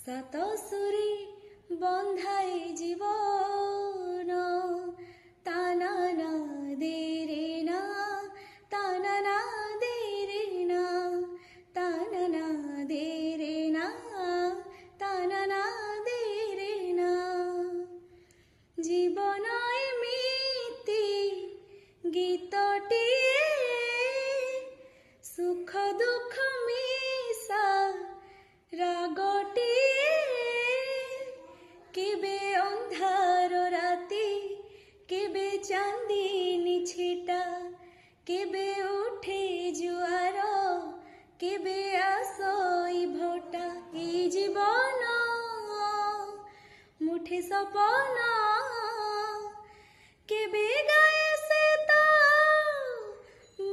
সাতসুরে বন্ধাই জীবন তানা না দে রে না তানা না দে রে না তানা না দে রে না তানা না দে রে না জীবনই মিতি গীতটিয়ে সুখ দুঃখ মিশা রাগটিয়ে কেবে অন্ধার রাতি কেবে চাঁদিনী ছিটা কেবে উঠে জুয়ার কেবে আসই ভোটা এই জীবন মুঠে সপন কেবে গায়ে সে তো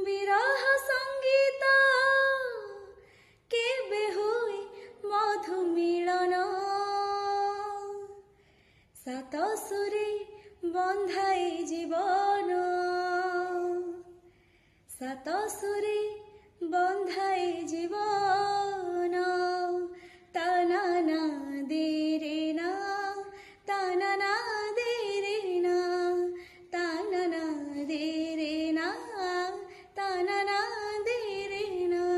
বিরহ সঙ্গীত কেবে হুই মধু মিলন সাতসুরে বন্ধাই জীবন সাতসুরে বন্ধাই জীবন।